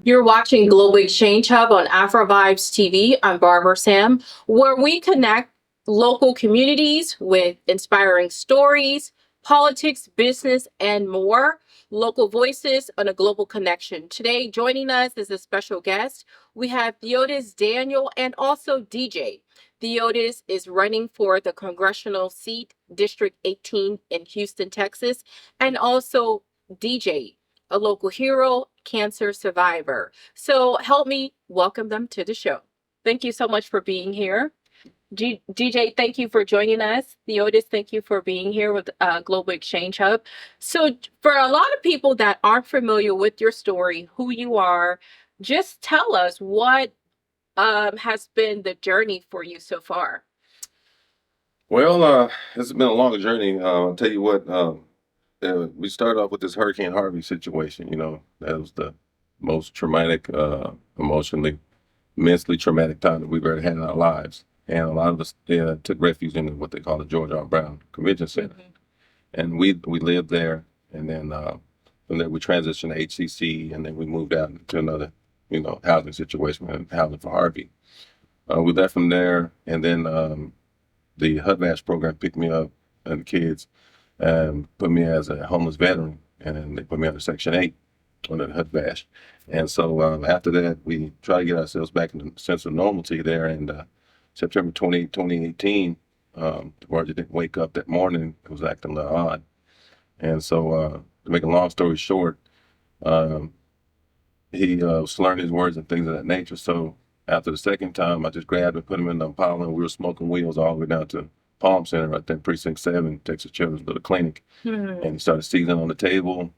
You're watching Global Exchange Hub on Afrovibes TV. I'm Barbara Sam, where we connect local communities with inspiring stories, politics, business, and more. Local voices on a global connection. Today, joining us is a special guest. We have Theodis Daniel and also DJ. Theodis is running for the congressional seat, District 18 in Houston, Texas, and also DJ, a local hero, cancer survivor. So help me welcome them to the show. Thank you so much for being here. DJ, thank you for joining us. Theodis, thank you for being here with Global Exchange Hub. So for a lot of people that aren't familiar with your story, who you are, just tell us what has been the journey for you so far. Well, it's been a long journey. I'll tell you what, we started off with this Hurricane Harvey situation. That was the most traumatic, emotionally, mentally traumatic time that we've ever had in our lives. And a lot of us took refuge in what they call the George R. Brown Convention Center. Mhm. And we lived there. And then from there, we transitioned to HCC. And then we moved out to another, housing situation, housing for Harvey. We left from there. And then the HUD-VASH program picked me up and the kids and put me as a homeless veteran. And then they put me under Section 8 under the HUD-VASH. And so after that, we tried to get ourselves back in a sense of normalcy there. And September 20, 2018, Roger didn't wake up that morning. It was acting a little odd. And so to make a long story short, he was slurring his words and things of that nature. So after the second time, I just grabbed and put him in the Impala, and we were smoking wheels all the way down to Palm Center right there in Precinct 7, Texas Children's Little Clinic. Mhm. And he started seizing on the table.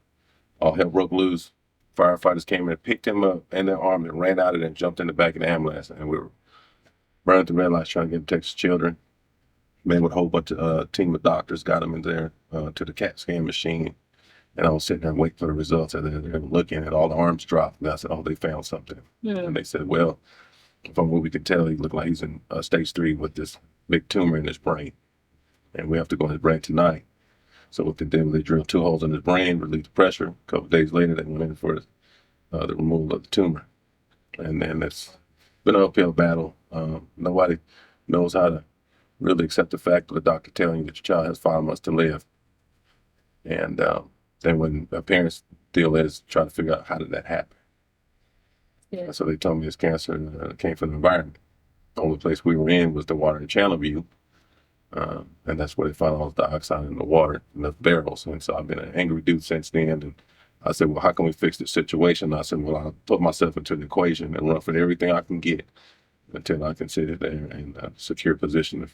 All hell broke loose. Firefighters came in and picked him up in their arms and ran out of it and jumped in the back of the ambulance. And we were burning the red lights trying to get him to Texas Children. Man with a whole bunch of team of doctors got him in there to the CAT scan machine. And I was sitting there waiting for the results. And they were looking at all the arms dropped. And I said, oh, they found something. Mhm. And they said, well, from what we could tell, he looked like he's in stage 3 with this big tumor in his brain. And we have to go in his brain tonight. So what they did, they drilled 2 holes in his brain, relieved the pressure. A couple of days later, they went in for the removal of the tumor. And then it's been an uphill battle. Nobody knows how to really accept the fact of the doctor telling you that your child has 5 months to live. And then when the parents' deal is trying to figure out how did that happen. Yeah. So they told me this cancer came from the environment. The only place we were in was the water in Channelview. And that's where they found all the dioxide in the water in the barrels. And so I've been an angry dude since then. And I said, well, how can we fix this situation? I said, well, I'll put myself into the equation and run for everything I can get until I can sit there and secure position to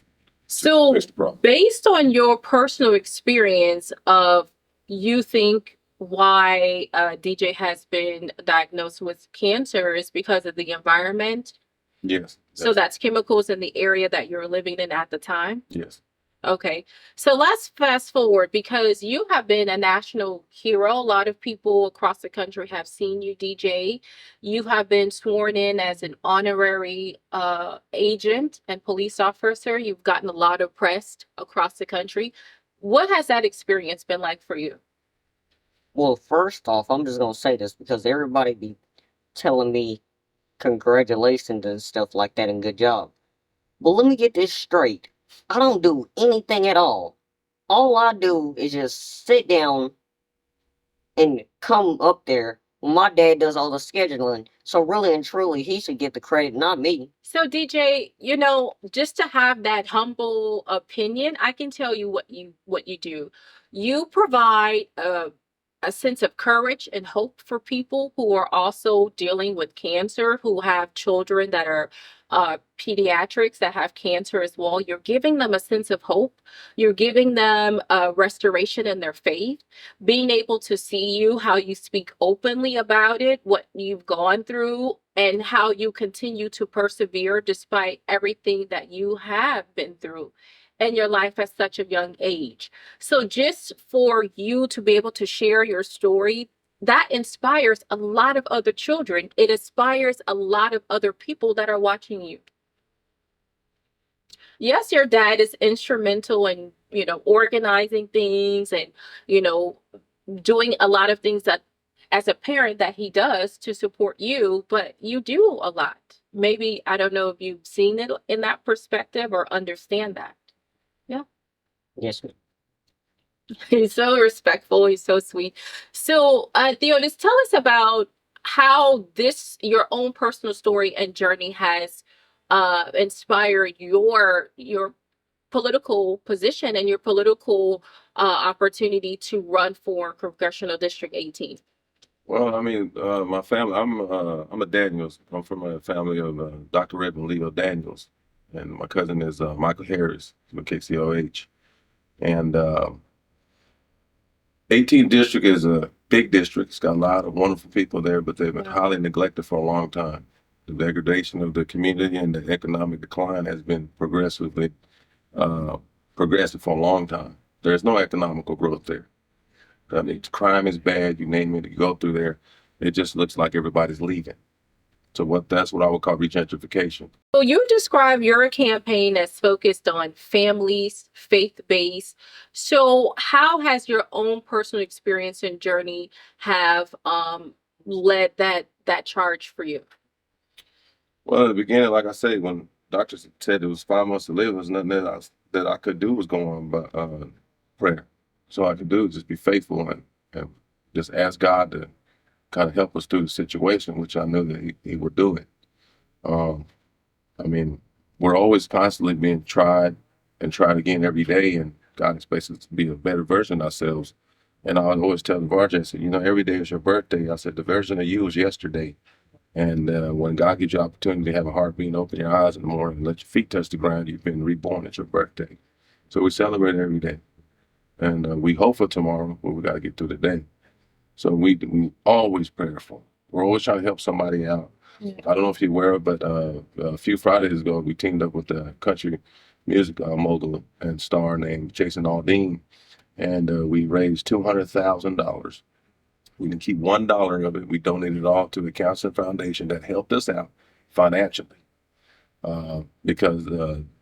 So fix the problem. based on your personal experience of, you think why DJ has been diagnosed with cancer is because of the environment? Yes. So that's chemicals in the area that you're living in at the time? Yes. Okay. So let's fast forward, because you have been a national hero. A lot of people across the country have seen you, DJ. You have been sworn in as an honorary agent and police officer. You've gotten a lot of press across the country. What has that experience been like for you? Well, first off, I'm just gonna say this because everybody be telling me congratulations and stuff like that and good job. But let me get this straight. I don't do anything at all. All I do is just sit down and come up there. My dad does all the scheduling. So really and truly, he should get the credit, not me. So DJ, just to have that humble opinion, I can tell you what you do. You provide a sense of courage and hope for people who are also dealing with cancer, who have children that are pediatrics that have cancer as well. You're giving them a sense of hope. You're giving them a restoration in their faith, being able to see you, how you speak openly about it, what you've gone through, and how you continue to persevere despite everything that you have been through in your life at such a young age. So just for you to be able to share your story, that inspires a lot of other children. It inspires a lot of other people that are watching you. Yes, your dad is instrumental in, organizing things and, doing a lot of things that as a parent that he does to support you, but you do a lot. Maybe, I don't know if you've seen it in that perspective or understand that. Yeah. Yes, ma'am. He's so respectful. He's so sweet. So, Theodis, tell us about how your own personal story and journey has inspired your political position and your political opportunity to run for Congressional District 18. Well, I mean, my family. I'm a Daniels. I'm from a family of Dr. Reverend Leo Daniels, and my cousin is Michael Harris from KCOH. And 18th district is a big district. It's got a lot of wonderful people there, but they've been highly neglected for a long time. The degradation of the community and the economic decline has been progressive for a long time. There's no economical growth there. I mean, crime is bad. You name it, you go through there. It just looks like everybody's leaving. So that's what I would call regentrification. So you describe your campaign as focused on families, faith-based. So how has your own personal experience and journey have led that charge for you? Well, at the beginning, like I say, when doctors said it was 5 months to live, there was nothing that I could do was go on but prayer. So all I could do is just be faithful and just ask God to kind of help us through the situation, which I knew that he would do it. I mean, we're always constantly being tried and tried again every day, and God expects us to be a better version of ourselves. And I would always tell the VRJ, I said, every day is your birthday. I said, the version of you was yesterday. And when God gives you opportunity to have a heartbeat and open your eyes in the morning and let your feet touch the ground, you've been reborn at your birthday. So we celebrate every day. And we hope for tomorrow, but we got to get through the day. So we always prayerful. We're always trying to help somebody out. Yeah. I don't know if you're aware, but a few Fridays ago, we teamed up with a country music mogul and star named Jason Aldean, and we raised $200,000. We didn't keep $1 of it. We donated it all to the Cancer Foundation that helped us out financially because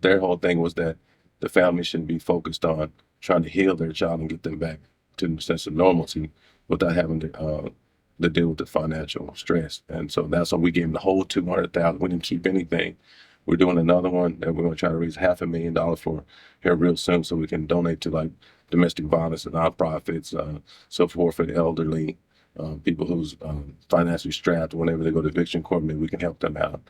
their whole thing was that the family should be focused on trying to heal their child and get them back to the sense of normalcy without having to deal with the financial stress. And so that's why we gave them the whole $200,000. We didn't keep anything. We're doing another one that we're going to try to raise $500,000 for here real soon, so we can donate to like domestic violence and nonprofits, support for the elderly, people who's financially strapped. Whenever they go to eviction court, maybe we can help them out.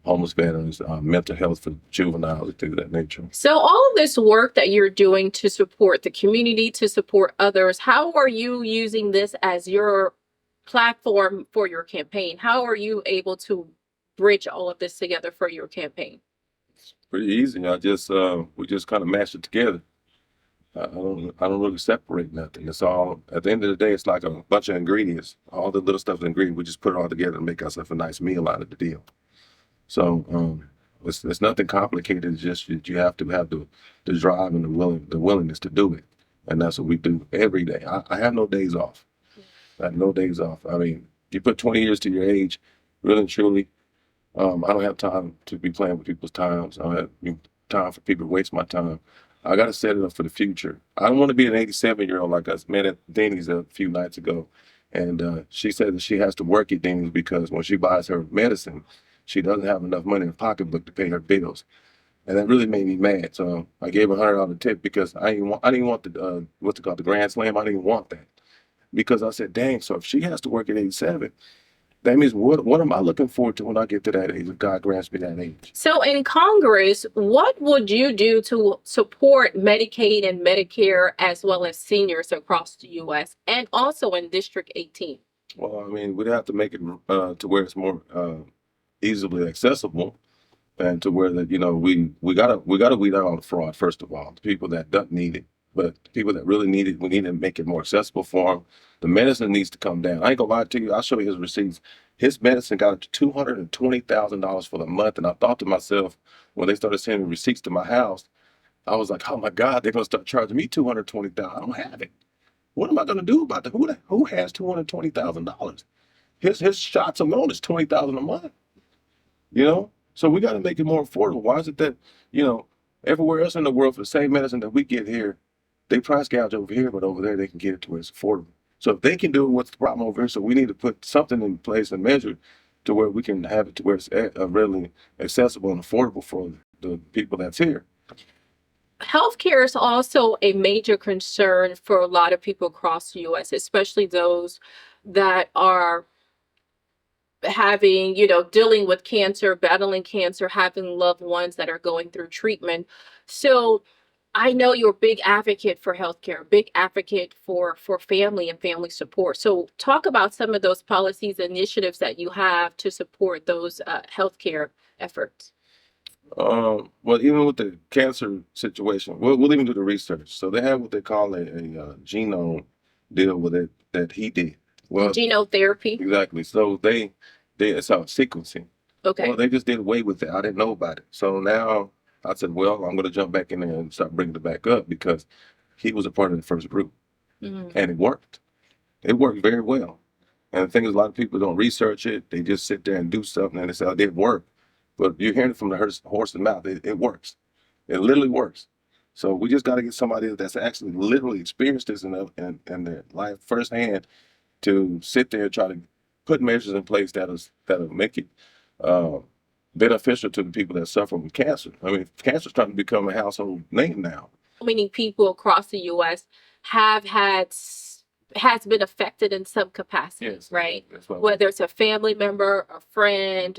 Homeless veterans, mental health for juveniles, things of that nature. So all of this work that you're doing to support the community, to support others, how are you using this as your platform for your campaign? How are you able to bridge all of this together for your campaign? It's pretty easy. We just kind of mash it together. I don't really separate nothing. It's all, at the end of the day, it's like a bunch of ingredients. All the little stuff is ingredients. We just put it all together and make ourselves a nice meal out of the deal. So it's nothing complicated. It's just that you have to have the drive and the willingness to do it. And that's what we do every day. I have no days off. I have no days off. I mean, you put 20 years to your age, really and truly, I don't have time to be playing with people's times. I don't have time for people to waste my time. I got to set it up for the future. I don't want to be an 87-year-old like I met at Denny's a few nights ago. And she said that she has to work at Denny's because when she buys her medicine, she doesn't have enough money in her pocketbook to pay her bills. And that really made me mad. So I gave her $100 tip because I didn't want the, what's it called, the Grand Slam. I didn't want that. Because I said, dang, so if she has to work at 87, that means what am I looking forward to when I get to that age, if God grants me that age? So in Congress, what would you do to support Medicaid and Medicare as well as seniors across the U.S. and also in District 18? Well, I mean, we'd have to make it to where it's more easily accessible, and to where that, we gotta weed out all the fraud, first of all, the people that don't need it. But the people that really need it, we need to make it more accessible for them. The medicine needs to come down. I ain't gonna lie to you. I'll show you his receipts. His medicine got up to $220,000 for the month. And I thought to myself, when they started sending receipts to my house, I was like, oh my God, they're gonna start charging me $220,000. I don't have it. What am I gonna do about that? Who has $220,000? His shots alone is $20,000 a month. So we got to make it more affordable. Why is it that everywhere else in the world for the same medicine that we get here, they price gouge over here, but over there they can get it to where it's affordable. So if they can do it, what's the problem over here? So we need to put something in place and measure to where we can have it to where it's really accessible and affordable for the people that's here. Healthcare is also a major concern for a lot of people across the US, especially those that are having, dealing with cancer, battling cancer, having loved ones that are going through treatment. So I know you're a big advocate for healthcare, big advocate for family and family support. So talk about some of those policies, initiatives that you have to support those healthcare efforts. Well, even with the cancer situation, we'll even do the research. So they have what they call a genome deal with it that he did. Well, Genotherapy. exactly. So it's all sequencing. Okay. Well, they just did away with it. I didn't know about it. So now I said, well, I'm going to jump back in there and start bringing it back up because he was a part of the first group, Mhm. and it worked. It worked very well. And the thing is, a lot of people don't research it. They just sit there and do something and they say, oh, it didn't work. But you're hearing it from the horse's mouth. It works. It literally works. So we just got to get somebody that's actually literally experienced this in their life firsthand to sit there and try to put measures in place that'll make it beneficial to the people that suffer from cancer. I mean, cancer's trying to become a household name now. Many people across the US have has been affected in some capacity, Yes, right? that's what Whether it's a family member, a friend,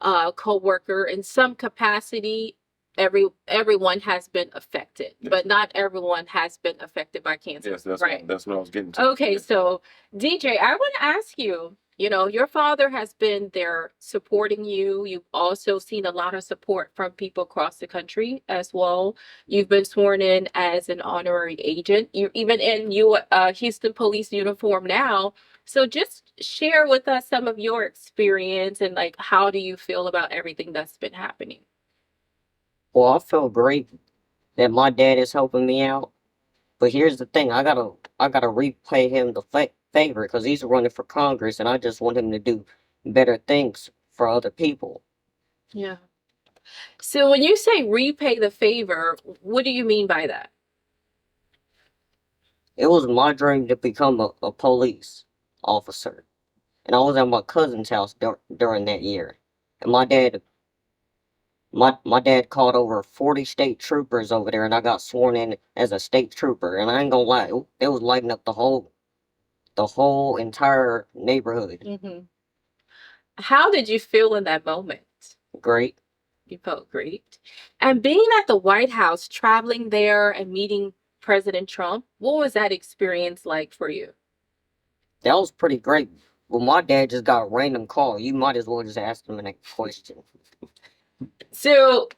a coworker, in some capacity, everyone has been affected, Yes. but not everyone has been affected by cancer. Yes, that's right. that's what I was getting to. Okay, Yes. so DJ, I want to ask you, your father has been there supporting you. You've also seen a lot of support from people across the country as well. You've been sworn in as an honorary agent. You're even in your Houston police uniform now. So just share with us some of your experience and like how do you feel about everything that's been happening? Well, I feel great that my dad is helping me out. But here's the thing, I gotta repay him the favor because he's running for Congress, and I just want him to do better things for other people. Yeah. So when you say repay the favor, what do you mean by that? It was my dream to become a police officer, and I was at my cousin's house during that year, and my dad called over 40 state troopers over there, and I got sworn in as a state trooper, and I ain't gonna lie, it was lighting up the whole entire neighborhood. Hmm. How did you feel in that moment? Great. You felt great. And being at the White House, traveling there and meeting President Trump, what was that experience like for you? That was pretty great. Well, my dad just got a random call. You might as well just ask him a question. So,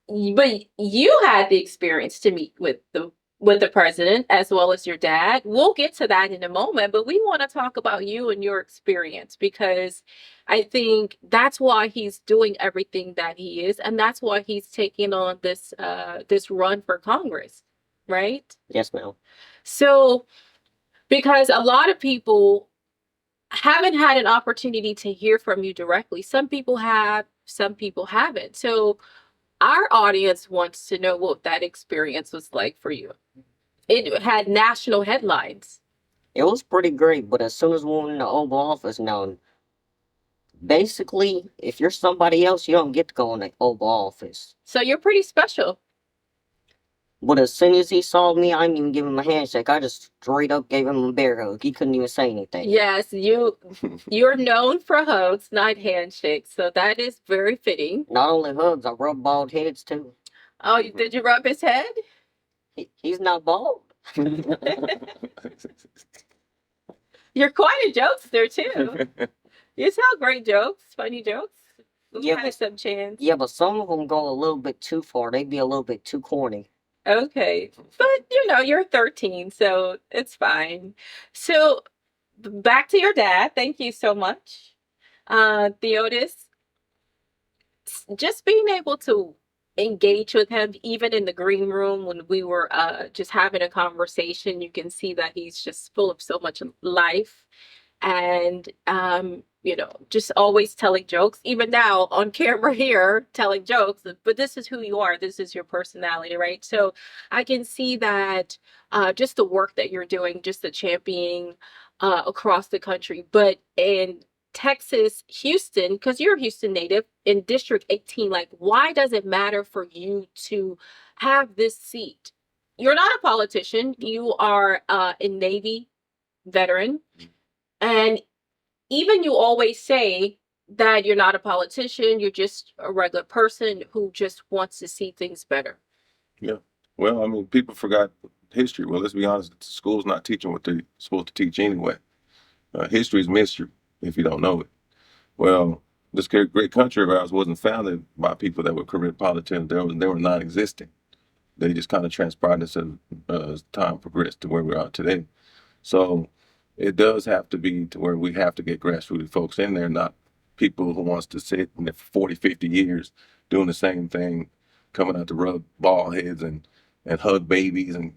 but you had the experience to meet with the president as well as your dad. We'll get to that in a moment, but we want to talk about you and your experience because I think that's why he's doing everything that he is, and that's why he's taking on this run for Congress, right? Yes, ma'am. So, because a lot of people haven't had an opportunity to hear from you directly. Some people have, some people haven't. So, our audience wants to know what that experience was like for you. It had national headlines. It was pretty great, but as soon as we went in the Oval Office now, basically, if you're somebody else, you don't get to go in the Oval Office. So you're pretty special. But as soon as he saw me, I didn't even give him a handshake. I just straight up gave him a bear hug. He couldn't even say anything. Yes, you're known for hugs, not handshakes. So that is very fitting. Not only hugs, I rub bald heads too. Oh, did you rub his head? He's not bald. You're quite a jokester too. You tell great jokes, funny jokes. We've Yeah, had some chance. Yeah, but some of them go a little bit too far. They be a little bit too corny. Okay. But you're 13, so it's fine. So back to your dad. Thank you so much. Theodis, just being able to engage with him, even in the green room when we were just having a conversation, you can see that he's just full of so much life and just always telling jokes, even now on camera here telling jokes, but this is who you are, this is your personality, right? So I can see that just the work that you're doing, just the championing across the country. But in Texas, Houston, because you're a Houston native, in District 18, like, why does it matter for you to have this seat? You're not a politician. You are a Navy veteran. And even you always say that you're not a politician, you're just a regular person who just wants to see things better. Yeah. Well, I mean, people forgot history. Well, let's be honest, the school's not teaching what they're supposed to teach anyway. History is mystery if you don't know it. Well, this great country of ours wasn't founded by people that were career politicians. They were non-existent. They just kind of transpired as time progressed to where we are today. So it does have to be to where we have to get grassroots folks in there, not people who wants to sit in there for 40, 50 years doing the same thing, coming out to rub bald heads and hug babies and,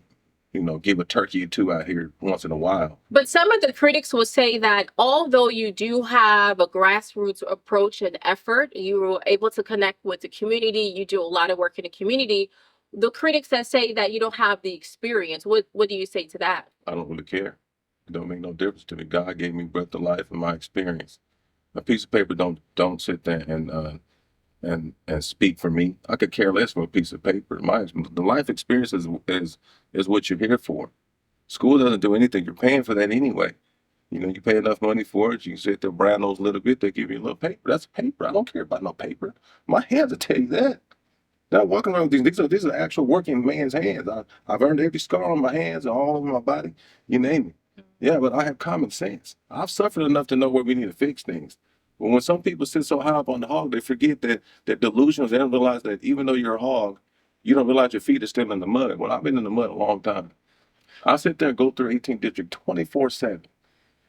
give a turkey or two out here once in a while. But some of the critics will say that although you do have a grassroots approach and effort, you were able to connect with the community, you do a lot of work in the community, the critics that say that you don't have the experience, what do you say to that? I don't really care. It don't make no difference to me. God gave me breath of life and my experience. A piece of paper don't sit there and speak for me. I could care less for a piece of paper. The life experience is what you're here for. School doesn't do anything. You're paying for that anyway. You pay enough money for it. You can sit there, brown nose a little bit. They give you a little paper. That's paper. I don't care about no paper. My hands will tell you that. Now walking around with these are actual working man's hands. I've earned every scar on my hands and all over my body. You name it. Yeah, but I have common sense. I've suffered enough to know where we need to fix things. But when some people sit so high up on the hog, they forget that they're delusional. They don't realize that even though you're a hog, you don't realize your feet are still in the mud. Well, I've been in the mud a long time. I sit there and go through 18th District 24/7.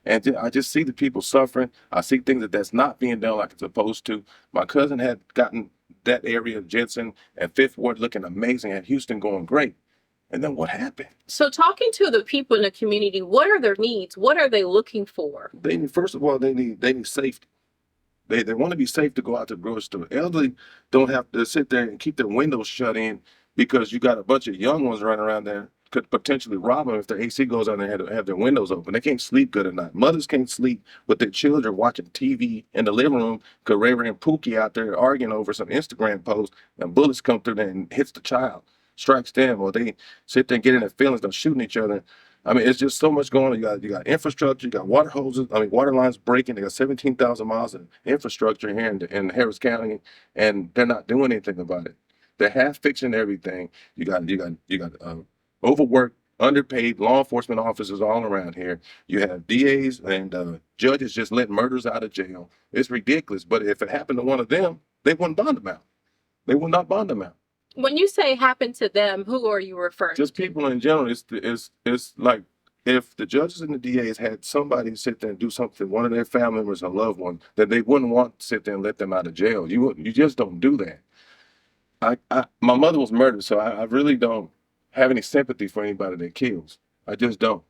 And I just see the people suffering. I see things that's not being done like it's supposed to. My cousin had gotten that area of Jensen and Fifth Ward looking amazing, and Houston going great. And then what happened? So talking to the people in the community, what are their needs? What are they looking for? First of all, they need safety. They want to be safe to go out to the grocery store. Elderly don't have to sit there and keep their windows shut in because you got a bunch of young ones running around there could potentially rob them if their AC goes on and have their windows open. They can't sleep good at night. Mothers can't sleep with their children watching TV in the living room because Ray and Pookie out there arguing over some Instagram post and bullets come through there and hits the child, strikes them, or they sit there and get in their feelings, they're shooting each other. I mean, it's just so much going on. You got infrastructure, you got water hoses, water lines breaking. They got 17,000 miles of infrastructure here in Harris County, and they're not doing anything about it. They're half fixing everything. You got overworked, underpaid law enforcement officers all around here. You have DAs and judges just letting murderers out of jail. It's ridiculous. But if it happened to one of them, they wouldn't bond them out. They would not bond them out. When you say happen to them, who are you referring to? Just people in general. It's like if the judges and the DAs had somebody sit there and do something, one of their family members or loved one, that they wouldn't want to sit there and let them out of jail. You just don't do that. My mother was murdered, so I really don't have any sympathy for anybody that kills. I just don't.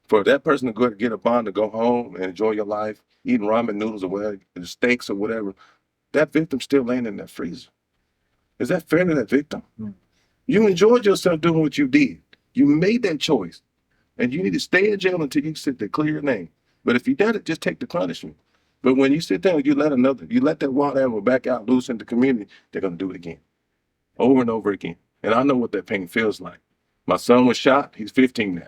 For that person to go get a bond to go home and enjoy your life, eating ramen noodles or whatever, steaks or whatever, that victim's still laying in that freezer. Is that fair to that victim? You enjoyed yourself doing what you did. You made that choice. And you need to stay in jail until you sit there, clear your name. But if you done it, just take the punishment. But when you sit there and you let that wild animal back out loose in the community, they're going to do it again. Over and over again. And I know what that pain feels like. My son was shot. He's 15 now.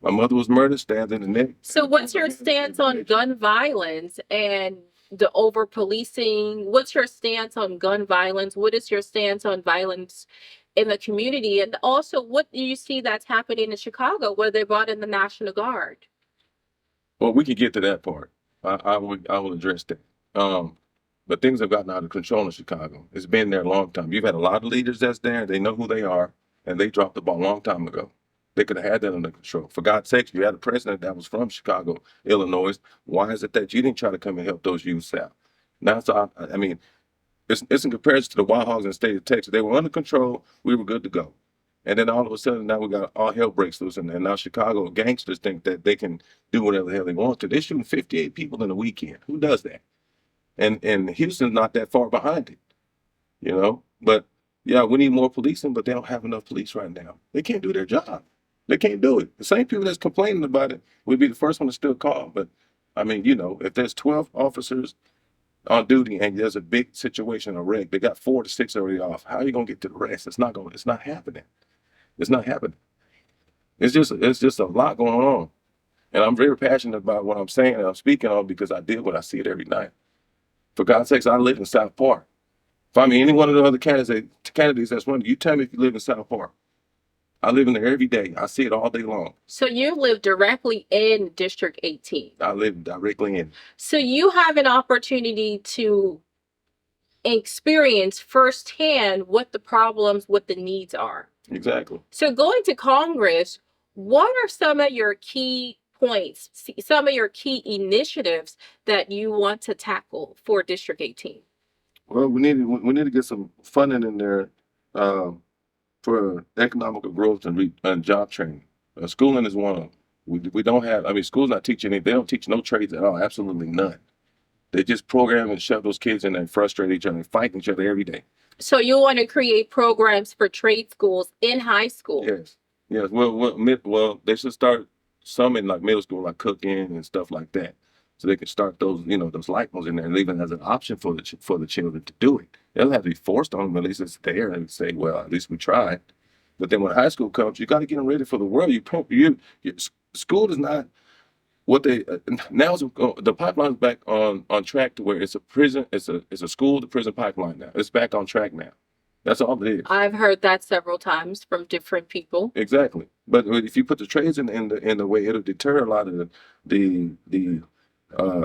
My mother was murdered, stabbed in the neck. So what's your stance on gun violence and the over policing? What's your stance on gun violence? What is your stance on violence in the community? And also, what do you see that's happening in Chicago where they brought in the National Guard? Well, we could get to that part. I will address that. But things have gotten out of control in Chicago. It's been there a long time. You've had a lot of leaders that's there. They know who they are, and they dropped the ball a long time ago. They could have had that under control. For God's sakes, you had a president that was from Chicago, Illinois. Why is it that you didn't try to come and help those youths out? Now, so I mean, it's in comparison to the Wild Hogs in the state of Texas. They were under control. We were good to go. And then all of a sudden, now we got all hell breaks loose. And now Chicago gangsters think that they can do whatever the hell they want to. They're shooting 58 people in a weekend. Who does that? And Houston's not that far behind it, But yeah, we need more policing, but they don't have enough police right now. They can't do their job. They can't do it. The same people that's complaining about it would be the first one to still call. But I mean, if there's 12 officers on duty and there's a big situation, a wreck, they got 4 to 6 already off. How are you gonna get to the rest? It's not happening. It's not happening. It's just a lot going on. And I'm very passionate about what I'm saying and I'm speaking on because I deal with it. I see it every night. For God's sakes, I live in South Park. If I mean any one of the other candidates that's running, you tell me if you live in South Park. I live in there every day. I see it all day long. So you live directly in District 18. I live directly in. So you have an opportunity to experience firsthand what the problems, what the needs are. Exactly. So going to Congress, what are some of your key points, some of your key initiatives that you want to tackle for District 18? Well, we need to get some funding in there for economical growth and job training. Schooling is one of them. We don't have. I mean, school's not teaching any. They don't teach no trades at all. Absolutely none. They just program and shove those kids in there and frustrate each other and fight each other every day. So you want to create programs for trade schools in high school? Yes. Yes. Well, they should start some in like middle school, like cooking and stuff like that, so they can start those, those light bulbs in there and leave it as an option for the children to do it. They don't have to be forced on them. At least it's there and say, well, at least we tried. But then when high school comes, you got to get them ready for the world. School is not what they now. The pipeline's back on track to where it's a prison. It's a school to prison pipeline now. It's back on track now. That's all it is. I've heard that several times from different people. Exactly. But if you put the trades in the way, it'll deter a lot of the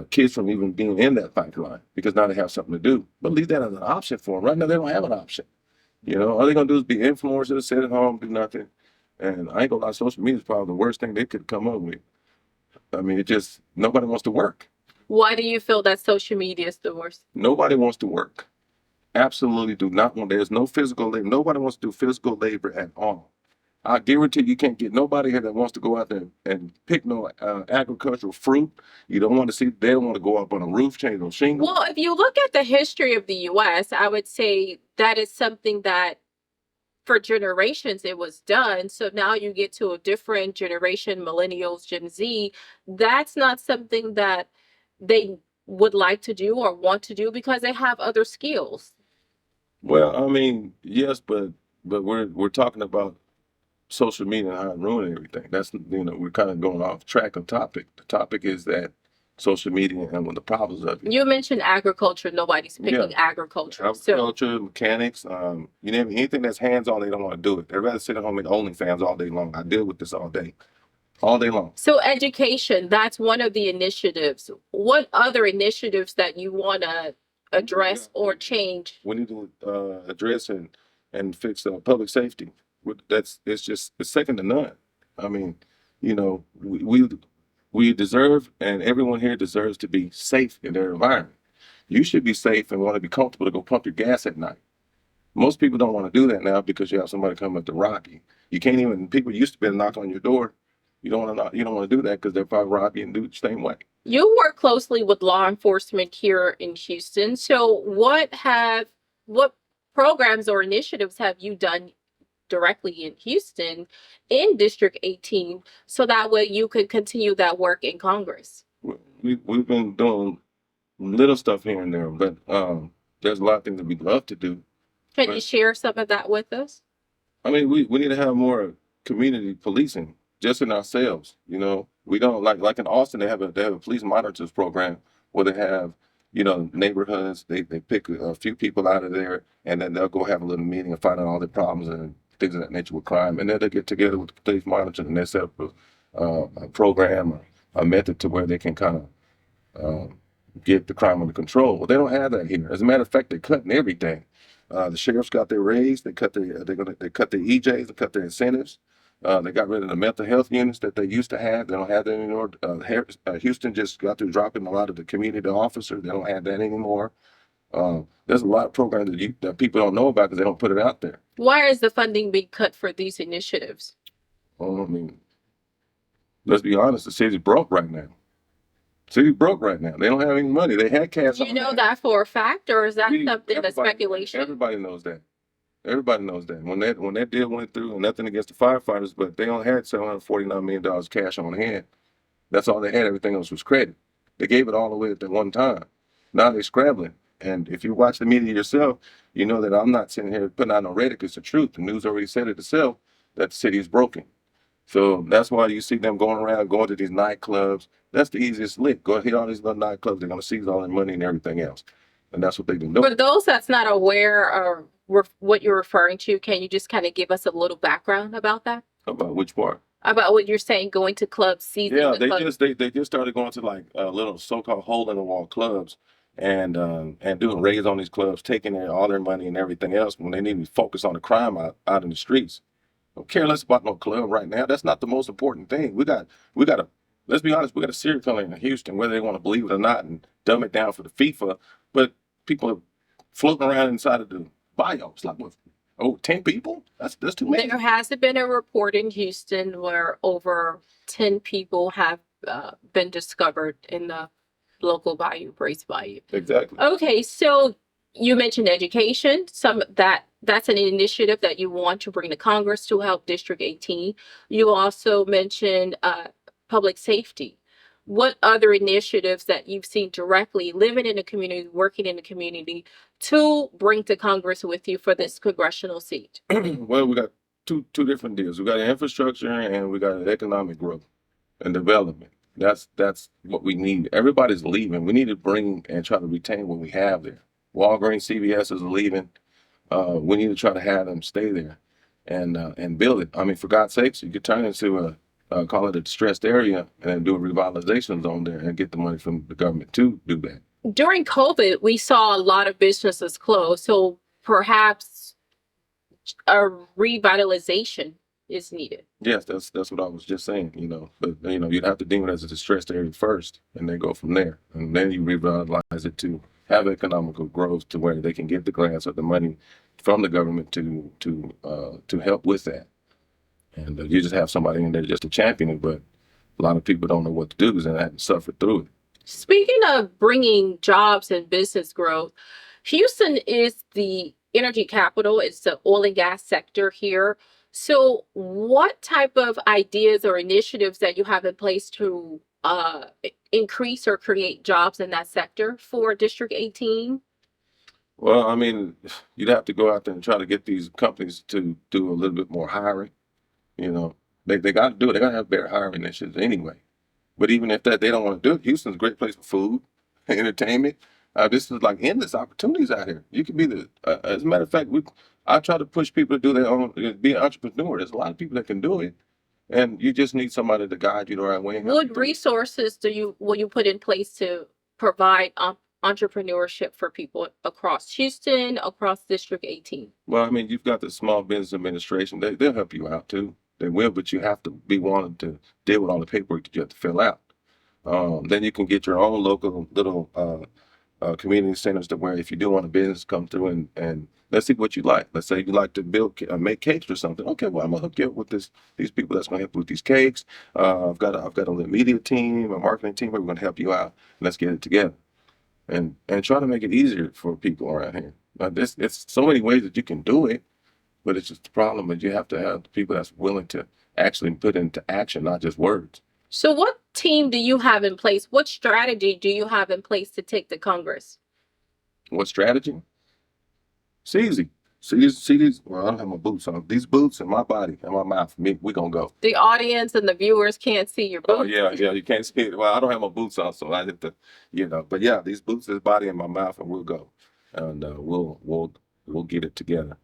kids from even being in that pipeline because now they have something to do. But leave that as an option for them. Right now, they don't have an option. All they're gonna do is be influencers, sit at home, do nothing. And I ain't gonna lie, social media is probably the worst thing they could come up with. I mean, nobody wants to work. Why do you feel that social media is the worst? Nobody wants to work. Absolutely do not want. There's no physical labor. Nobody wants to do physical labor at all. I guarantee you can't get nobody here that wants to go out there and pick no agricultural fruit. You don't want to see. They don't want to go up on a roof, change those shingles. Well, if you look at the history of the U.S., I would say that is something that for generations it was done. So now you get to a different generation, millennials, Gen Z. That's not something that they would like to do or want to do because they have other skills. Well, I mean, yes, but we're talking about social media and how it ruined everything. That's we're kind of going off track of topic. The topic is that social media and what the problems of it. You mentioned agriculture. Nobody's picking agriculture. Agriculture, mechanics, you name it, anything that's hands-on, they don't want to do it. They'd rather sit at home and OnlyFans all day long. I deal with this all day long. So education, that's one of the initiatives. What other initiatives that you want to address or change? We need to address and fix public safety. It's second to none. I mean, we deserve, and everyone here deserves to be safe in their environment. You should be safe and want to be comfortable to go pump your gas at night. Most people don't want to do that now because you have somebody come up to rob you. You can't even. People used to be able to knock on your door. You don't want to do that because they'll probably rob you and do it the same way. You work closely with law enforcement here in Houston. So what programs or initiatives have you done directly in Houston in District 18 so that way you could continue that work in Congress? We've been doing little stuff here and there, but there's a lot of things that we'd love to do. Can you share some of that with us? I mean, we need to have more community policing just in ourselves. We don't like in Austin they have a police monitors program where they have neighborhoods. They pick a few people out of there and then they'll go have a little meeting and find out all their problems and things of that nature with crime. And then they get together with the police monitors and they set up a program or a method to where they can kind of get the crime under control. Well, they don't have that here. As a matter of fact, they're cutting everything. The sheriffs got their raise. They cut their EJs. They cut their incentives. They got rid of the mental health units that they used to have. They don't have that anymore. Houston just got through dropping a lot of the community officers. They don't have that anymore. There's a lot of programs that people don't know about because they don't put it out there. Why is the funding being cut for these initiatives? Well, I mean, let's be honest. The city's broke right now. City's broke right now. They don't have any money. They had cash. Do you know that for a fact, or is that something that's speculation? Everybody knows that. Everybody knows that. When that deal went through, and nothing against the firefighters, but they only had $749 million cash on hand. That's all they had. Everything else was credit. They gave it all away at that one time. Now they're scrambling. And if you watch the media yourself, you know that I'm not sitting here putting out no rhetoric. It's the truth. The news already said it itself that the city is broken. So that's why you see them going around, going to these nightclubs. That's the easiest lick. Go hit all these little nightclubs. They're going to seize all their money and everything else. And that's what they've been doing. For those that's not aware of what you're referring to, can you just kind of give us a little background about that? About which part? About what you're saying, going to clubs, seizing Yeah, the they club. just started going to like little so-called hole-in-the-wall clubs and doing raids on these clubs, taking all their money and everything else when they need to focus on the crime out in the streets. Don't care less about no club right now. That's not the most important thing. We got a let's be honest, we got a serial killer in Houston, whether they want to believe it or not, and dumb it down for the FIFA. But people are floating around inside of the bios like what? Oh, 10 people? That's too many. There hasn't been a report in Houston where over 10 people have been discovered in the local bayou, Brace Bayou. Exactly. Okay, so you mentioned education. That's an initiative that you want to bring to Congress to help District 18. You also mentioned public safety. What other initiatives that you've seen directly living in the community, working in the community, to bring to Congress with you for this congressional seat? Well, we got two different deals. We got infrastructure and we got economic growth and development. That's what we need. Everybody's leaving. We need to bring and try to retain what we have there. Walgreens, CVS is leaving. We need to try to have them stay there and build it. I mean, for God's sakes, you could turn it into call it a distressed area and do a revitalization zone there and get the money from the government to do that. During COVID, we saw a lot of businesses close, so perhaps a revitalization is needed. Yes, that's what I was just saying, But you'd have to deem it as a distressed area first and then go from there. And then you revitalize it to have economical growth to where they can get the grants or the money from the government to help with that. And you just have somebody in there just to champion it, but a lot of people don't know what to do because they haven't suffered through it. Speaking of bringing jobs and business growth, Houston is the energy capital. It's the oil and gas sector here. So what type of ideas or initiatives that you have in place to increase or create jobs in that sector for District 18? Well, I mean, you'd have to go out there and try to get these companies to do a little bit more hiring. They got to do it. They got to have better hiring initiatives anyway. But even if they don't want to do it, Houston's a great place for food, entertainment. This is like endless opportunities out here. You could be as a matter of fact, I try to push people to do their own, be an entrepreneur. There's a lot of people that can do it. And you just need somebody to guide you the right way. What resources will you put in place to provide entrepreneurship for people across Houston, across District 18? Well, I mean, you've got the Small Business Administration. They'll help you out too. They will, but you have to be wanting to deal with all the paperwork that you have to fill out. Then you can get your own local little community centers to where if you do want a business come through and let's see what you like. Let's say you like to make cakes or something. Okay, well, I'm gonna hook you up with these people that's gonna help you with these cakes. I've got a little media team, a marketing team. We're gonna help you out. Let's get it together and try to make it easier for people around here. It's so many ways that you can do it. But it's just the problem is you have to have the people that's willing to actually put into action, not just words. So what team do you have in place? What strategy do you have in place to take to Congress? What strategy? It's easy. See these, well, I don't have my boots on. These boots in my body and my mouth, we're going to go. The audience and the viewers can't see your boots. Oh, yeah, you can't see it. Well, I don't have my boots on, so I have to, But yeah, these boots, this body and my mouth, and we'll go. And we'll get it together.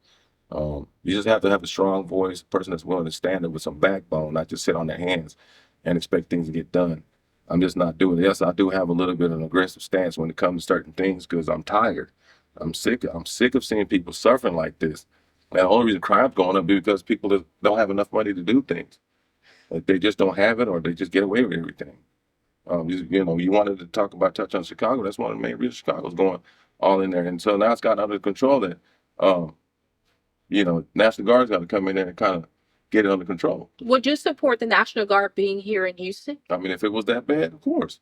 You just have to have a strong voice, a person that's willing to stand up with some backbone, not just sit on their hands and expect things to get done. I'm just not doing it. Yes, I do have a little bit of an aggressive stance when it comes to certain things because I'm tired. I'm sick of seeing people suffering like this. And the only reason crime's going up is because people don't have enough money to do things. Like they just don't have it or they just get away with everything. You wanted to touch on Chicago. That's one of the main reasons Chicago's going all in there. And so now it's gotten under control that National Guard's got to come in there and kind of get it under control. Would you support the National Guard being here in Houston? I mean, if it was that bad, of course.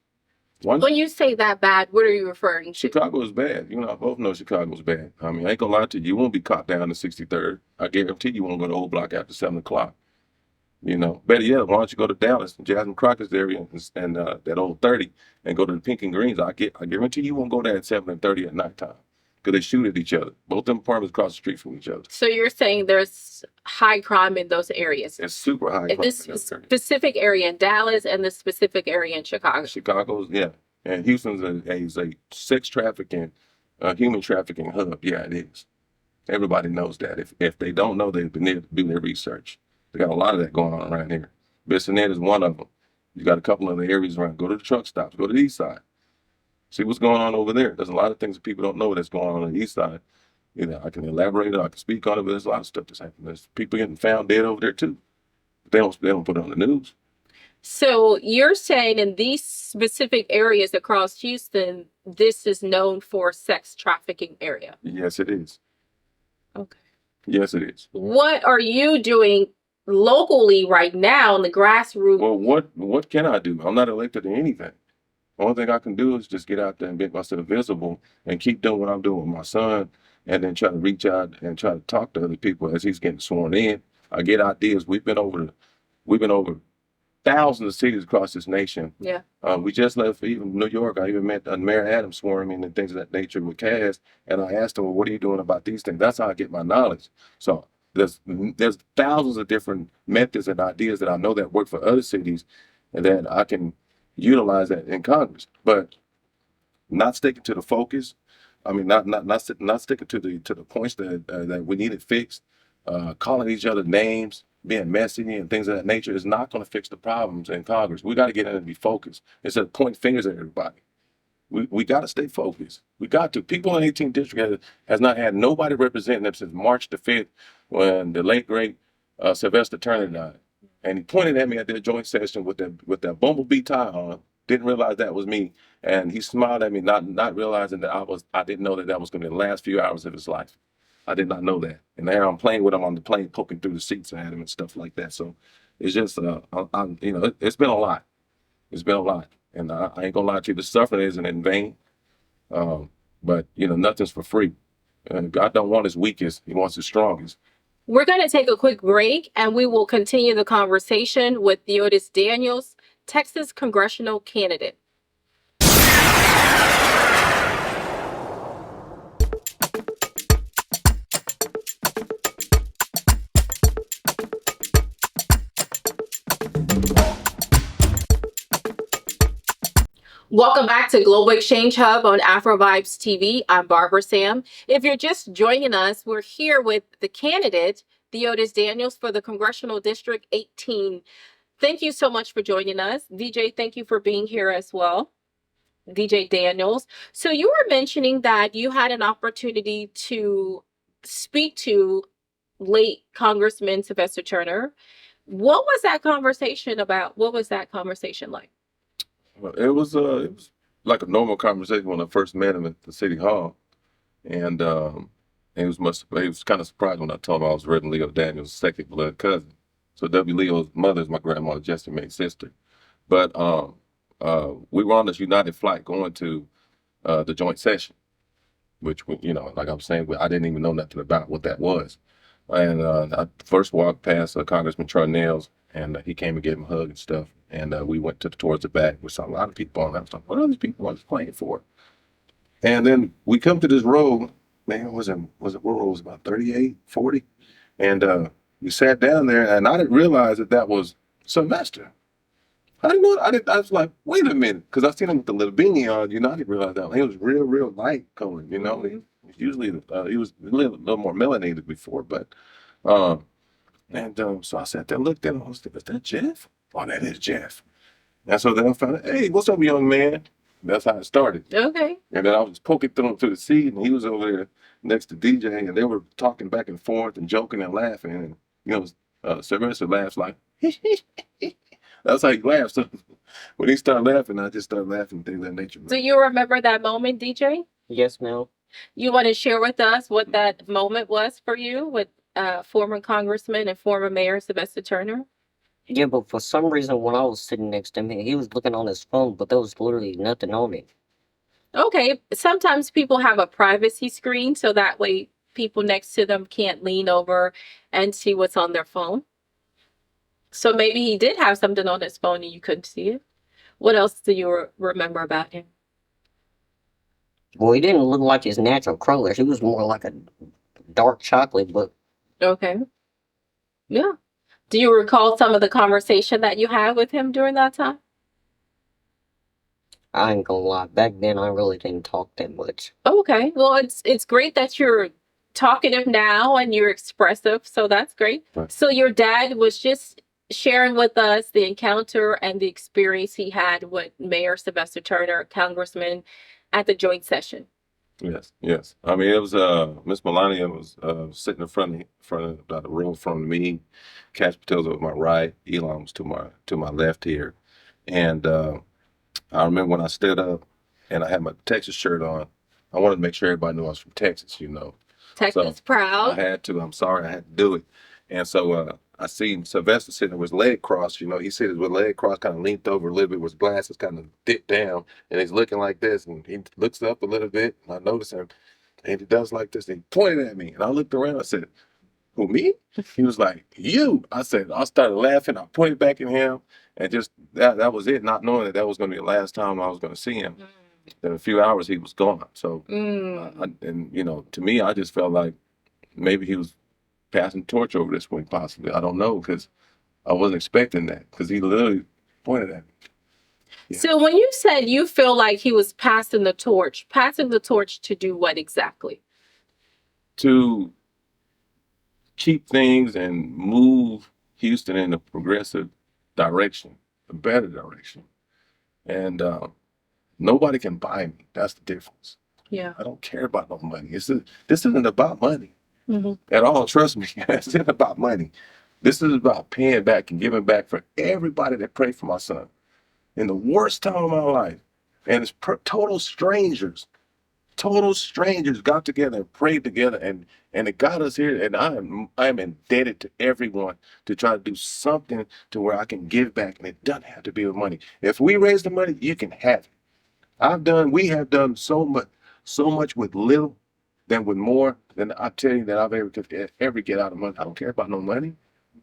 When you say that bad, what are you referring to? Chicago is bad. You know, I both know Chicago's bad. I mean, I ain't gonna lie to you. You won't be caught down the 63rd. I guarantee you won't go to Old Block after 7 o'clock. You know, better yet, why don't you go to Dallas, Jasmine Crockett's area, and that old 30, and go to the Pink and Greens? I guarantee you won't go there at 7:30 at nighttime because they shoot at each other. Both them apartments across the street from each other. So you're saying there's high crime in those areas? It's super high. In this specific area in Dallas and the specific area in Chicago? Chicago's, yeah. And Houston's a sex trafficking, human trafficking hub. Yeah, it is. Everybody knows that. If they don't know, they've been there to do their research. They got a lot of that going on around here. Bissonnette is one of them. You got a couple of the areas around. Go to the truck stops. Go to the east side. See what's going on over there. There's a lot of things that people don't know that's going on the east side. You know, I can elaborate, I can speak on it, but there's a lot of stuff that's happening. There's people getting found dead over there too. But they don't put it on the news. So you're saying in these specific areas across Houston, this is known for sex trafficking area? Yes, it is. Okay. Yes, it is. What are you doing locally right now in the grassroots? Well, what can I do? I'm not elected to anything. The only thing I can do is just get out there and make myself visible and keep doing what I'm doing with my son, and then try to reach out and try to talk to other people as he's getting sworn in. I get ideas. We've been over thousands of cities across this nation. Yeah. We just left even New York. I even met Mayor Adams sworn in and things of that nature with Cass, and I asked him, well, what are you doing about these things? That's how I get my knowledge. So there's thousands of different methods and ideas that I know that work for other cities, and that I can utilize that in Congress, but not sticking to the focus. I mean, not sticking to the points that we needed fixed. Calling each other names, being messy and things of that nature is not going to fix the problems in Congress. We got to get in and be focused instead of pointing fingers at everybody. We got to stay focused. We got to. People in the 18th district has not had nobody representing them since March the 5th, when the late great Sylvester Turner died. And he pointed at me at their joint session with that bumblebee tie on. Didn't realize that was me, and he smiled at me, not realizing that I didn't know that was going to be the last few hours of his life. I did not know that, and there I'm playing with him on the plane, poking through the seats at him and stuff like that. So it's just, it's been a lot. It's been a lot, and I ain't gonna lie to you, the suffering isn't in vain. But nothing's for free. God don't want his weakest; He wants his strongest. We're going to take a quick break, and we will continue the conversation with Theodis Daniel, Texas congressional candidate. Welcome back to Global Exchange Hub on Afrovibes TV. I'm Barbara Sam. If you're just joining us, we're here with the candidate, Theodis Daniels, for the Congressional District 18. Thank you so much for joining us. DJ, thank you for being here as well. DJ Daniels. So you were mentioning that you had an opportunity to speak to late Congressman Sylvester Turner. What was that conversation about? What was that conversation like? Well, it was like a normal conversation when I first met him at the city hall, and he was kind of surprised when I told him I was Reverend Leo Daniels' second blood cousin. So W. Leo's mother is my grandmother, Jesse May's sister. But we were on this United flight going to the joint session, which, like I'm saying, I didn't even know nothing about what that was. And I first walked past Congressman Charnell's, and he came and gave him a hug and stuff. And we went towards the back. We saw a lot of people on that. I was like, what are these people playing for? And then we come to this road. Man, what road was about 38, 40? And we sat down there, and I didn't realize that was Sylvester. I didn't know. I was like, wait a minute, because I seen him with the little beanie on. I didn't realize that he was real light colored. Mm-hmm. Usually he was a little more melanated before, but so I sat there and looked at him. I was like, is that Jeff? Oh, that is Jeff. And so then I found out, hey, what's up, young man? That's how it started. Okay. And then I was poking through him to the seat, and he was over there next to DJ, and they were talking back and forth and joking and laughing. And Sylvester laughs like, that's how he laughs. So when he started laughing, I just started laughing, things of that nature. Do you remember that moment, DJ? Yes, ma'am. You want to share with us what that moment was for you with former Congressman and former Mayor Sylvester Turner? Yeah, but for some reason, when I was sitting next to him, he was looking on his phone, but there was literally nothing on it. Okay, sometimes people have a privacy screen so that way people next to them can't lean over and see what's on their phone. So maybe he did have something on his phone and you couldn't see it. What else do you remember about him? Well, he didn't look like his natural color. He was more like a dark chocolate, but Okay. Yeah. Do you recall some of the conversation that you had with him during that time? I ain't gonna lie. Back then, I really didn't talk that much. Okay. Well, it's great that you're talkative now and you're expressive, so that's great. Right. So your dad was just sharing with us the encounter and the experience he had with Mayor Sylvester Turner, Congressman, at the joint session. Yes, yes. I mean, it was Miss Melania was sitting in front of the room from me. Cash Patels was my right. Elon was to my left here, and I remember when I stood up and I had my Texas shirt on. I wanted to make sure everybody knew I was from Texas. You know, Texas I proud. had to. I'm sorry, I had to do it. And so I seen Sylvester sitting with his leg crossed. You know, he sitting with his leg crossed, kind of leaned over a little bit, with his glasses kind of dipped down, and he's looking like this. And he looks up a little bit, and I notice him, and he does like this. And he pointed at me, and I looked around. I said, "Who, me?" He was like, "You." I said, I started laughing. I pointed back at him, and just that was it. Not knowing that was going to be the last time I was going to see him. In a few hours, he was gone. So, and you know, to me, I just felt like maybe he was passing the torch over this point, possibly. I don't know, because I wasn't expecting that, because he literally pointed at me. Yeah. So when you said you feel like he was passing the torch to do what exactly? To keep things and move Houston in a progressive direction, a better direction. And nobody can buy me. That's the difference. Yeah. I don't care about no money. This isn't about money Mm-hmm. at all. Trust me, it's not about money. This is about paying back and giving back for everybody that prayed for my son in the worst time of my life. And it's total strangers got together and prayed together, and it got us here. And I am indebted to everyone to try to do something to where I can give back, and it doesn't have to be with money. If we raise the money, you can have it. We have done so much with little than with more than I tell you that I've ever get out of money. I don't care about no money.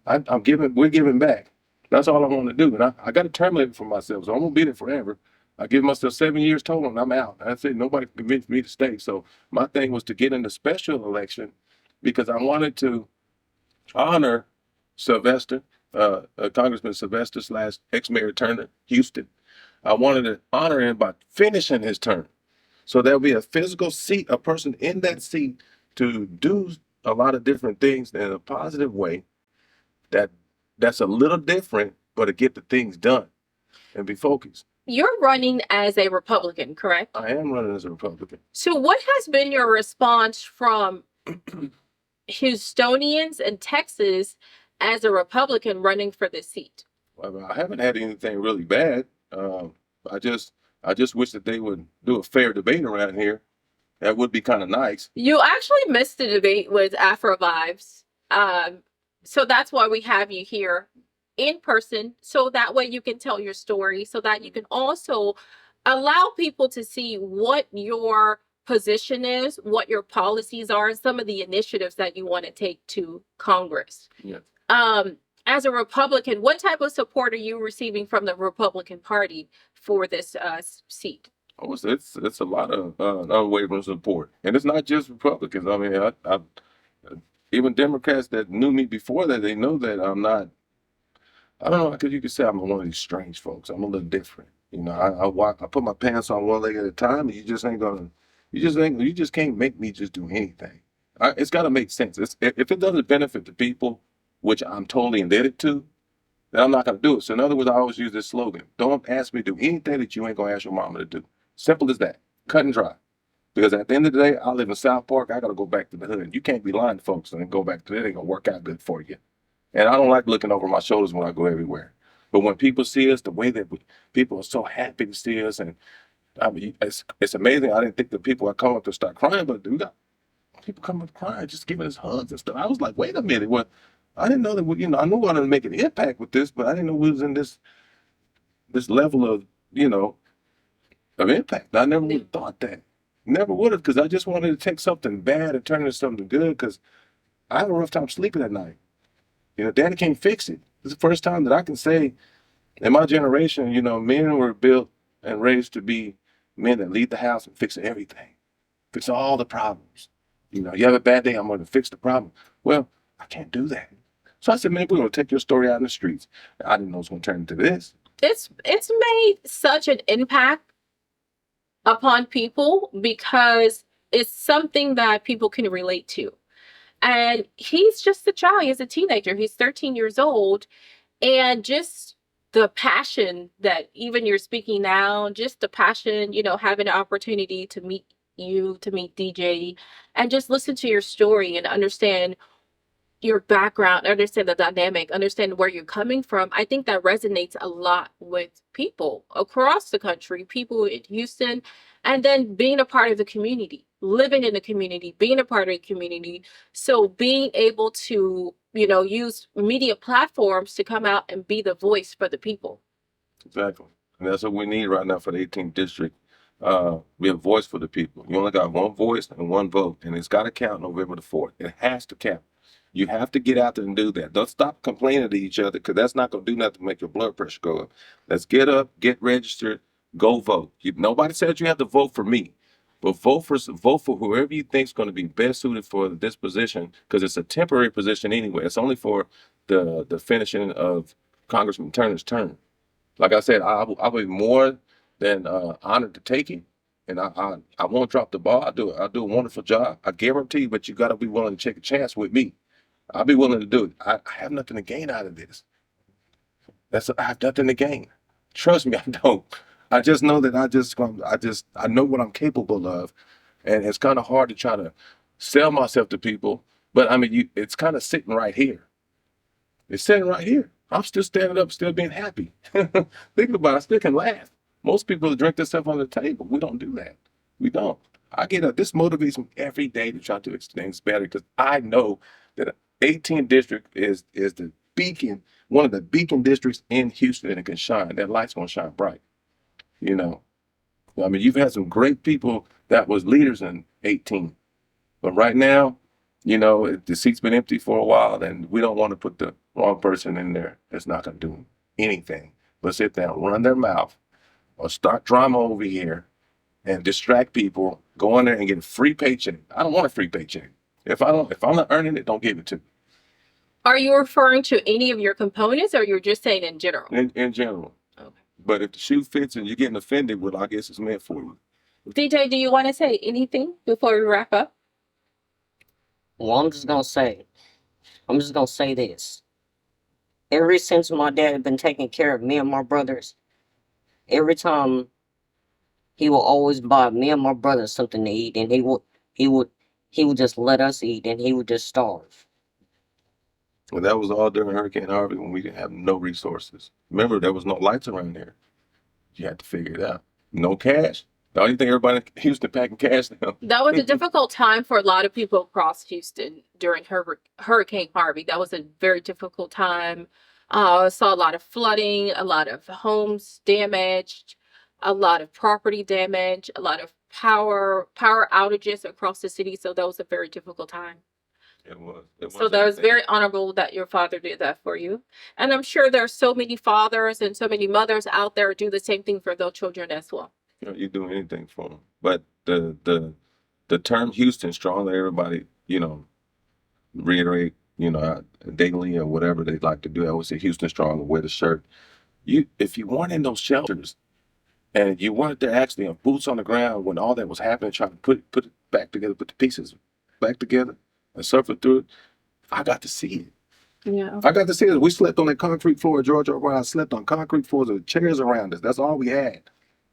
We're giving back. That's all I want to do. And I got to terminate it for myself. So I'm going to be there forever. I give myself 7 years total and I'm out. That's it. Nobody can convince me to stay. So my thing was to get in the special election because I wanted to honor Sylvester, Congressman Sylvester / ex-Mayor Turner, Houston. I wanted to honor him by finishing his term. So there'll be a physical seat, a person in that seat to do a lot of different things in a positive way that's a little different, but to get the things done and be focused. You're running as a Republican, correct? I am running as a Republican. So what has been your response from Houstonians in Texas as a Republican running for this seat? Well, I haven't had anything really bad. I just wish that they would do a fair debate around here. That would be kind of nice. You actually missed the debate with Afrovibes. So that's why we have you here in person. So that way you can tell your story, so that you can also allow people to see what your position is, what your policies are, and some of the initiatives that you want to take to Congress. Yeah. As a Republican, what type of support are you receiving from the Republican Party for this seat? Oh, it's a lot of unwavering support, and it's not just Republicans. I mean, I even Democrats that knew me before that, they know that I'm not. I don't know, because you could say I'm one of these strange folks. I'm a little different. You know, I put my pants on one leg at a time, and you just can't make me just do anything. It's got to make sense. If it doesn't benefit the people, which I'm totally indebted to, then I'm not going to do it. So in other words, I always use this slogan: don't ask me to do anything that you ain't going to ask your mama to do. Simple as that. Cut and dry. Because at the end of the day, I live in South Park. I got to go back to the hood. You can't be lying to folks and then go back to it. It ain't going to work out good for you. And I don't like looking over my shoulders when I go everywhere. But when people see us, the way that people are so happy to see us, and I mean, it's amazing. I didn't think that people would come up to start crying, but we got people coming up crying, just giving us hugs and stuff. I was like, wait a minute, I didn't know that we, I knew I wanted to make an impact with this, but I didn't know we was in this level of, of impact. I never would have thought that. Never would have, because I just wanted to take something bad and turn it into something good, because I have a rough time sleeping at night. Daddy can't fix it. It's the first time that I can say in my generation, men were built and raised to be men that lead the house and fix everything, fix all the problems. You have a bad day, I'm going to fix the problem. Well, I can't do that. So I said, man, we're going to take your story out in the streets. I didn't know it was going to turn into this. It's made such an impact upon people because it's something that people can relate to. And he's just a child. He's a teenager. He's 13 years old. And just the passion that even you're speaking now, just the passion, having an opportunity to meet you, to meet DJ, and just listen to your story and understand your background, understand the dynamic, understand where you're coming from. I think that resonates a lot with people across the country, people in Houston, and then being a part of the community, living in the community, being a part of the community. So being able to, use media platforms to come out and be the voice for the people. Exactly. And that's what we need right now for the 18th district. Be a voice for the people. You only got one voice and one vote, and it's got to count November the 4th. It has to count. You have to get out there and do that. Don't stop complaining to each other, because that's not going to do nothing to make your blood pressure go up. Let's get up, get registered, go vote. Nobody said you have to vote for me, but vote for whoever you think is going to be best suited for this position, because it's a temporary position anyway. It's only for the finishing of Congressman Turner's term. Like I said, I'll be more than honored to take it, and I won't drop the ball. I'll do a wonderful job. I guarantee you, but you got to be willing to take a chance with me. I'll be willing to do it. I have nothing to gain out of this. I have nothing to gain. Trust me, I don't. I just know that I know what I'm capable of, and it's kind of hard to try to sell myself to people. But I mean, it's kind of sitting right here. It's sitting right here. I'm still standing up, still being happy. Thinking about it, I still can laugh. Most people drink this stuff on the table. We don't do that. We don't. I get up. This motivates me every day to try to do things better, because I know that 18th district is the beacon, one of the beacon districts in Houston, and it can shine. That light's gonna shine bright. I mean, you've had some great people that was leaders in 18, but right now, the seat's been empty for a while, and we don't want to put the wrong person in there that's not gonna do anything but sit there and run their mouth or start drama over here and distract people, go in there and get a free paycheck. I don't want a free paycheck. If I'm not earning it, don't give it to me. Are you referring to any of your components, or you're just saying in general? In general. Okay. But if the shoe fits and you're getting offended, well, I guess it's meant for you. DJ, do you want to say anything before we wrap up? Well, I'm just gonna say this. Ever since my dad had been taking care of me and my brothers, every time he will always buy me and my brothers something to eat, and he would just let us eat, and he would just starve. And that was all during Hurricane Harvey, when we didn't have no resources. Remember, there was no lights around there. You had to figure it out. No cash. The only thing everybody in Houston packing cash now. That was a difficult time for a lot of people across Houston during Hurricane Harvey. That was a very difficult time. I saw a lot of flooding, a lot of homes damaged, a lot of property damage, a lot of power outages across the city. So that was a very difficult time. It was. So that was very honorable that your father did that for you. And I'm sure there's so many fathers and so many mothers out there do the same thing for their children as well. You do anything for them. But the term Houston strong, that everybody, reiterate, daily or whatever they like to do. I always say Houston strong, and wear the shirt. If you weren't in those shelters and you weren't there actually on boots on the ground when all that was happening, trying to put it back together, put the pieces back together and suffer through it, I got to see it. Yeah. I got to see it. We slept on that concrete floor at Georgia, where I slept on concrete floors with chairs around us. That's all we had.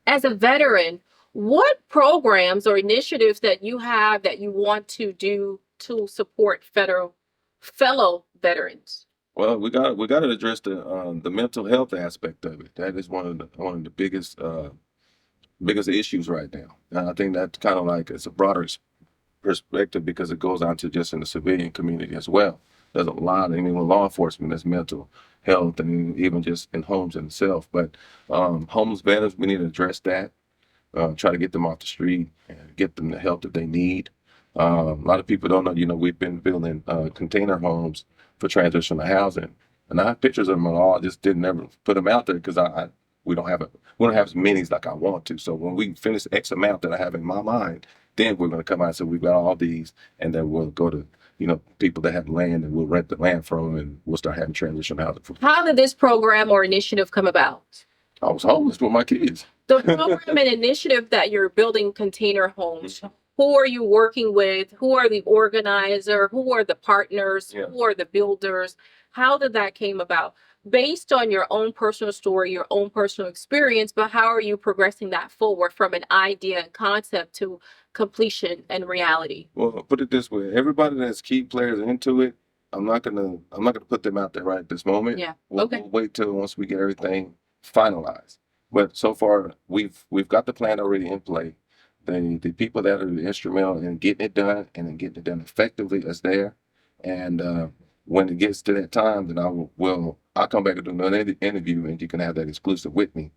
As a veteran, what programs or initiatives that you have that you want to do to support fellow veterans? Well, we got to address the mental health aspect of it. That is one of the biggest issues right now. And I think that's kind of like, it's a broader perspective, because it goes on to just in the civilian community as well. There's a lot. I mean, with law enforcement, there's mental health, and even just in homes in itself. But homeless veterans, we need to address that. Try to get them off the street and get them the help that they need. A lot of people don't know. We've been building container homes for transitional housing, and I have pictures of them all. I just didn't ever put them out there because we don't have as many like I want to. So when we finish X amount that I have in my mind, then we're going to come out and say we've got all these, and then we'll go to people that have land, and we'll rent the land from them, and we'll start having transitional housing. How did this program or initiative come about? I was homeless with my kids. The program and initiative that you're building container homes, who are you working with? Who are the organizer? Who are the partners? Yeah. Who are the builders? How did that came about? Based on your own personal story, your own personal experience, but how are you progressing that forward from an idea and concept to completion and reality? Well, put it this way: everybody that's key players into it, I'm not gonna put them out there right at this moment. Yeah. We'll wait till once we get everything finalized. But so far, we've got the plan already in play. The people that are instrumental in getting it done and in getting it done effectively is there. And when it gets to that time, then I'll come back and do another interview, and you can have that exclusive with me.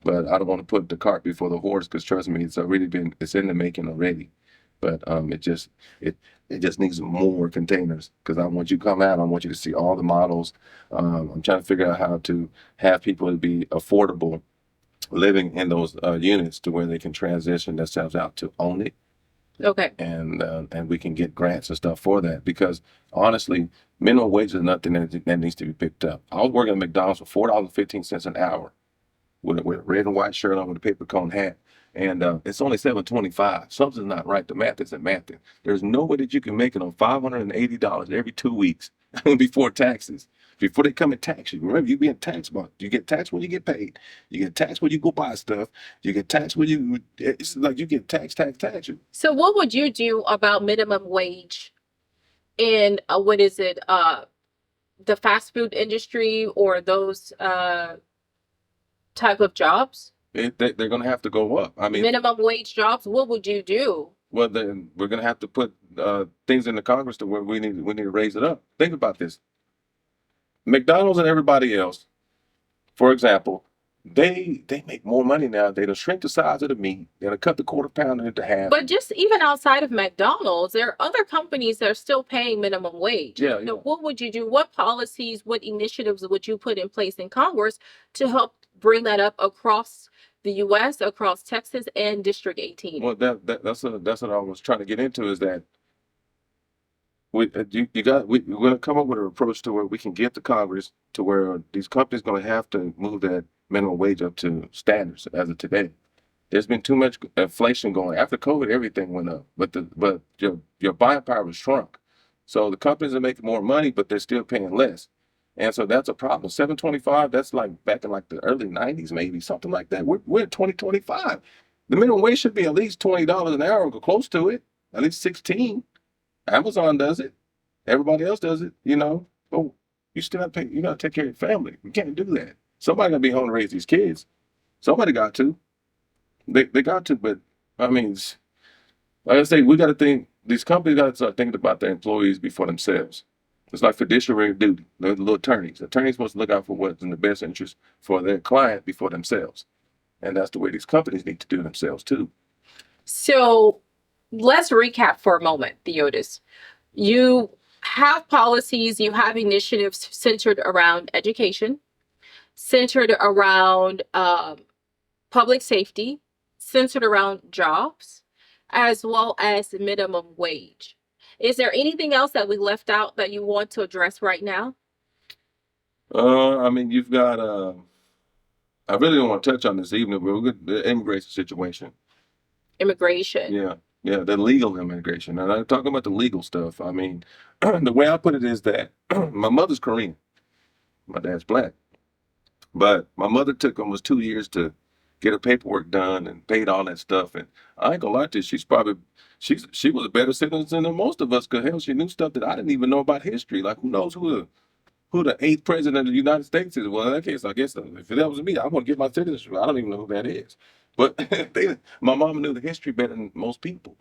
But I don't want to put the cart before the horse, because trust me, it's in the making already. But it just needs more containers, because I want you to come out. I want you to see all the models. I'm trying to figure out how to have people be affordable living in those units to where they can transition themselves out to own it. Okay. And we can get grants and stuff for that, because honestly, minimum wage is nothing that needs to be picked up. I was working at McDonald's for $4.15 an hour with a red and white shirt on with a paper cone hat. And it's only $7.25. Something's not right. The math isn't mathing. There's no way that you can make it on $580 every 2 weeks before taxes. Before they come and tax you. Remember, you're being taxed. You get taxed when you get paid. You get taxed when you go buy stuff. You get taxed when it's like you get tax. So what would you do about minimum wage in the fast food industry or those type of jobs? They're going to have to go up. I mean, minimum wage jobs. What would you do? Well, then we're going to have to put things in the Congress to where we need to raise it up. Think about this. McDonald's and everybody else, for example, they make more money now. They don't shrink the size of the meat. They don't cut the quarter pounder into half. But just even outside of McDonald's, there are other companies that are still paying minimum wage. Yeah. So what would you do? What policies, what initiatives would you put in place in Congress to help bring that up across the U.S., across Texas and District 18? Well, that's what I was trying to get into, is that we're going to come up with an approach to where we can get to Congress to where these companies going to have to move that minimum wage up to standards as of today. There's been too much inflation going. After COVID, everything went up, but your buying power was shrunk. So the companies are making more money, but they're still paying less. And so that's a problem. $7.25, that's like back in like the early 90s, maybe something like that. We're at 2025. The minimum wage should be at least $20 an hour, or close to it, at least 16. Amazon does it. Everybody else does it, But you still have to pay. You got to take care of your family. You can't do that. Somebody got to be home to raise these kids. Somebody got to. They got to. But I mean, like I say, we got to think. These companies got to start thinking about their employees before themselves. It's like fiduciary duty. They're little attorneys. Attorneys supposed to look out for what's in the best interest for their client before themselves, and that's the way these companies need to do themselves too. So let's recap for a moment, Theodis. You have policies, you have initiatives centered around education, centered around public safety, centered around jobs, as well as minimum wage. Is there anything else that we left out that you want to address right now? I mean, you've got, I really don't want to touch on this evening, but we're good, the immigration situation. Immigration. Yeah, the legal immigration. And I'm talking about the legal stuff. I mean, the way I put it is that my mother's Korean. My dad's black. But my mother took almost 2 years to get her paperwork done and paid all that stuff. And I ain't gonna lie to you, she was a better citizen than most of us, because hell, she knew stuff that I didn't even know about history. Like, who knows who the 8th president of the United States is? Well, in that case, I guess if that was me, I'm gonna get my citizenship. I don't even know who that is. But my mom knew the history better than most people.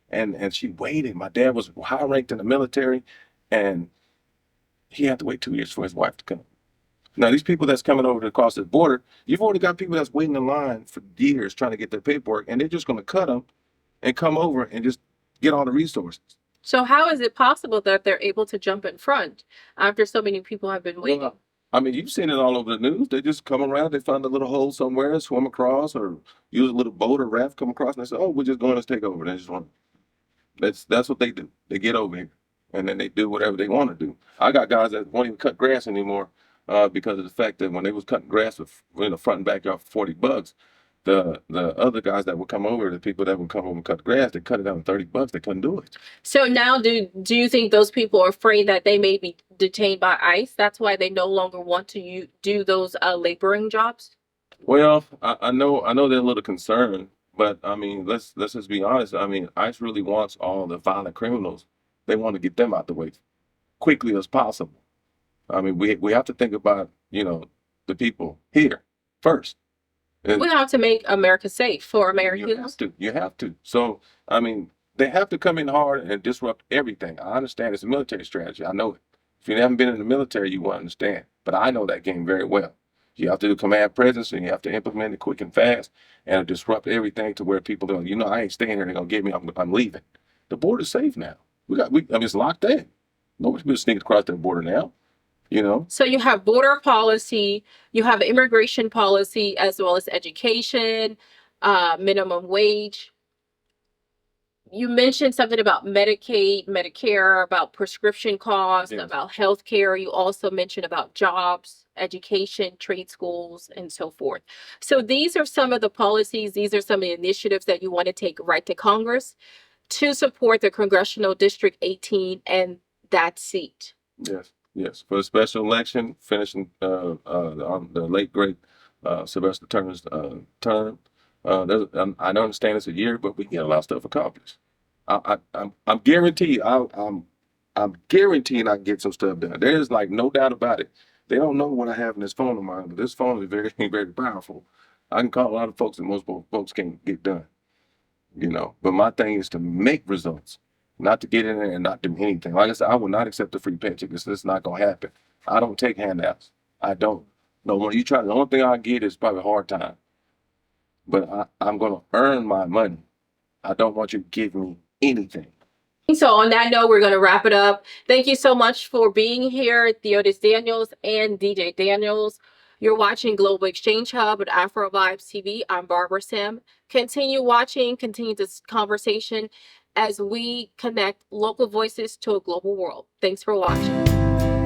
And she waited. My dad was high ranked in the military, and he had to wait 2 years for his wife to come. Now, these people that's coming over to cross the border, you've already got people that's waiting in line for years trying to get their paperwork, and they're just going to cut them and come over and just get all the resources. So how is it possible that they're able to jump in front after so many people have been waiting? Well, I mean, you've seen it all over the news. They just come around, they find a little hole somewhere, swim across, or use a little boat or raft, come across, and they say, "Oh, we're just going to take over." They just want. That's what they do. They get over here, and then they do whatever they want to do. I got guys that won't even cut grass anymore because of the fact that when they was cutting grass with the front and backyard for $40, the other guys that would come over, the people that would come over and cut grass, they cut it down to $30. They couldn't do it. So now do you think those people are afraid that they may be detained by ICE? That's why they no longer want to do those laboring jobs? Well, I know they're a little concerned, but I mean, let's just be honest. I mean, ICE really wants all the violent criminals. They want to get them out the way quickly as possible. I mean, we have to think about, the people here first. And We have to make America safe for you Americans. have to. You have to. So, I mean, they have to come in hard and disrupt everything. I understand it's a military strategy. I know it. If you haven't been in the military, you won't understand. But I know that game very well. You have to do command presence, and you have to implement it quick and fast, and disrupt everything to where people are, I ain't staying here. They're gonna get me. I'm leaving. The border's safe now. I mean, it's locked in. Nobody's been sneaking across that border now. So you have border policy, you have immigration policy, as well as education, minimum wage. You mentioned something about Medicaid, Medicare, about prescription costs, Yes. about healthcare. You also mentioned about jobs, education, trade schools, and so forth. So these are some of the policies, these are some of the initiatives that you want to take right to Congress to support the Congressional District 18 and that seat. Yes. For the special election, finishing the late great Sylvester Turner's term. I don't understand it's a year, but we can get a lot of stuff accomplished. I'm guaranteed. I'm guaranteeing I can get some stuff done. There's like no doubt about it. They don't know what I have in this phone of mine, but this phone is very, very powerful. I can call a lot of folks that most folks can't get done. But my thing is to make results, not to get in there and not do anything. Like I said, I will not accept a free paycheck. It's not gonna happen. I don't take handouts. I don't. No, when you try, the only thing I get is probably hard time. But I'm gonna earn my money. I don't want you to give me anything. So on that note, we're going to wrap it up. Thank you so much for being here, Theodis Daniels and DJ Daniels. You're watching Global Exchange Hub at Afrovibes TV. I'm Barbara Sam. Continue watching, continue this conversation as we connect local voices to a global world. Thanks for watching.